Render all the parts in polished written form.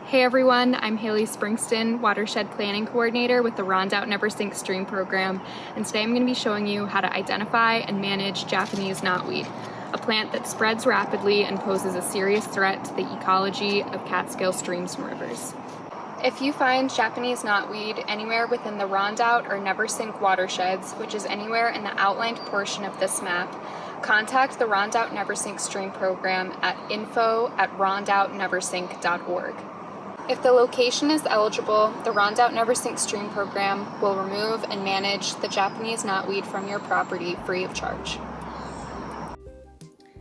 Hey everyone, I'm Haley Springston, Watershed Planning Coordinator with the Rondout Neversink Stream Program, and today I'm going to be showing you how to identify and manage Japanese knotweed, a plant that spreads rapidly and poses a serious threat to the ecology of Catskill streams and rivers. If you find Japanese knotweed anywhere within the Rondout or Neversink Watersheds, which is anywhere in the outlined portion of this map, contact the Rondout Neversink Stream Program at info@rondoutneversink.org. If the location is eligible, the Rondout Neversink Stream Program will remove and manage the Japanese knotweed from your property free of charge.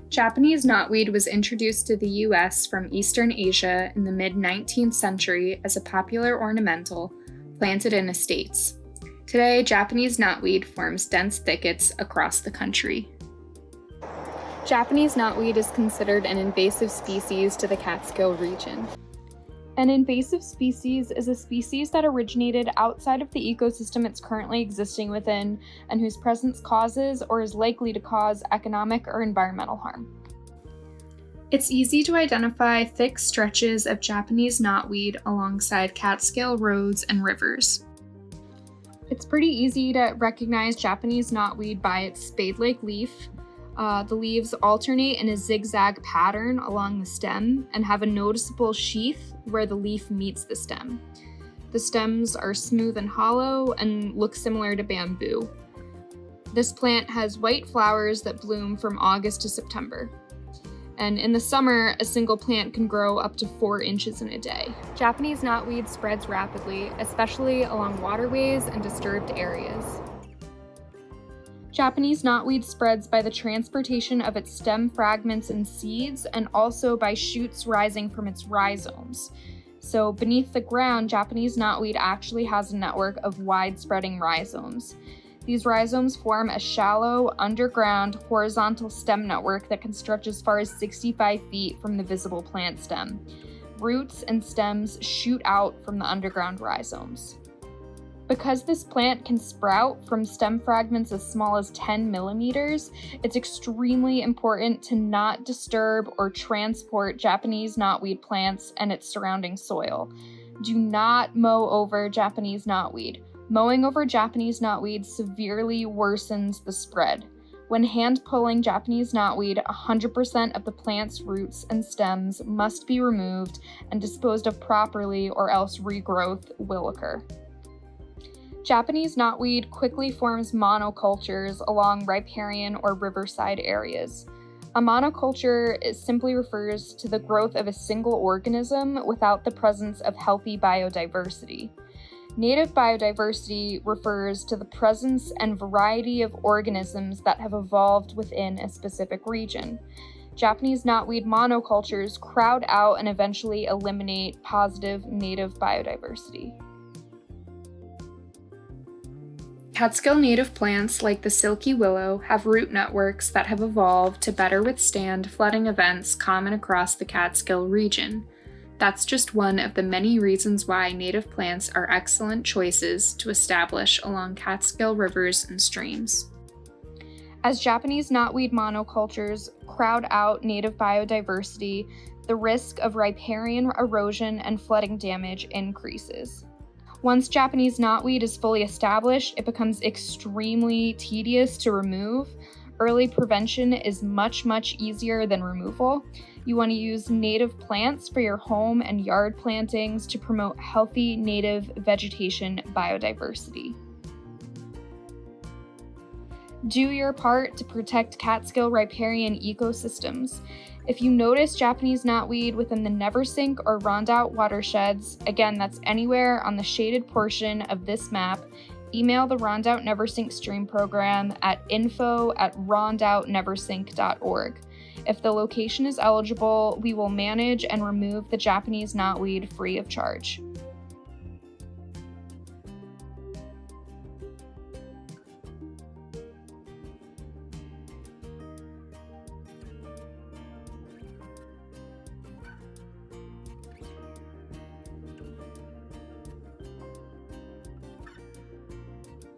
Japanese knotweed was introduced to the U.S. from Eastern Asia in the mid-19th century as a popular ornamental planted in estates. Today, Japanese knotweed forms dense thickets across the country. Japanese knotweed is considered an invasive species to the Catskill region. An invasive species is a species that originated outside of the ecosystem it's currently existing within and whose presence causes or is likely to cause economic or environmental harm. It's easy to identify thick stretches of Japanese knotweed alongside Catskill roads and rivers. It's pretty easy to recognize Japanese knotweed by its spade-like leaf. The leaves alternate in a zigzag pattern along the stem and have a noticeable sheath where the leaf meets the stem. The stems are smooth and hollow and look similar to bamboo. This plant has white flowers that bloom from August to September. And in the summer, a single plant can grow up to 4 inches in a day. Japanese knotweed spreads rapidly, especially along waterways and disturbed areas. Japanese knotweed spreads by the transportation of its stem fragments and seeds, and also by shoots rising from its rhizomes. So beneath the ground, Japanese knotweed actually has a network of wide-spreading rhizomes. These rhizomes form a shallow, underground, horizontal stem network that can stretch as far as 65 feet from the visible plant stem. Roots and stems shoot out from the underground rhizomes. Because this plant can sprout from stem fragments as small as 10 millimeters, it's extremely important to not disturb or transport Japanese knotweed plants and its surrounding soil. Do not mow over Japanese knotweed. Mowing over Japanese knotweed severely worsens the spread. When hand pulling Japanese knotweed, 100% of the plant's roots and stems must be removed and disposed of properly, or else regrowth will occur. Japanese knotweed quickly forms monocultures along riparian or riverside areas. A monoculture simply refers to the growth of a single organism without the presence of healthy biodiversity. Native biodiversity refers to the presence and variety of organisms that have evolved within a specific region. Japanese knotweed monocultures crowd out and eventually eliminate positive native biodiversity. Catskill native plants like the silky willow have root networks that have evolved to better withstand flooding events common across the Catskill region. That's just one of the many reasons why native plants are excellent choices to establish along Catskill rivers and streams. As Japanese knotweed monocultures crowd out native biodiversity, the risk of riparian erosion and flooding damage increases. Once Japanese knotweed is fully established, it becomes extremely tedious to remove. Early prevention is much easier than removal. You want to use native plants for your home and yard plantings to promote healthy native vegetation biodiversity. Do your part to protect Catskill riparian ecosystems. If you notice Japanese knotweed within the Neversink or Rondout watersheds, again, that's anywhere on the shaded portion of this map, email the Rondout Neversink Stream Program at info@rondoutneversink.org. If the location is eligible, we will manage and remove the Japanese knotweed free of charge.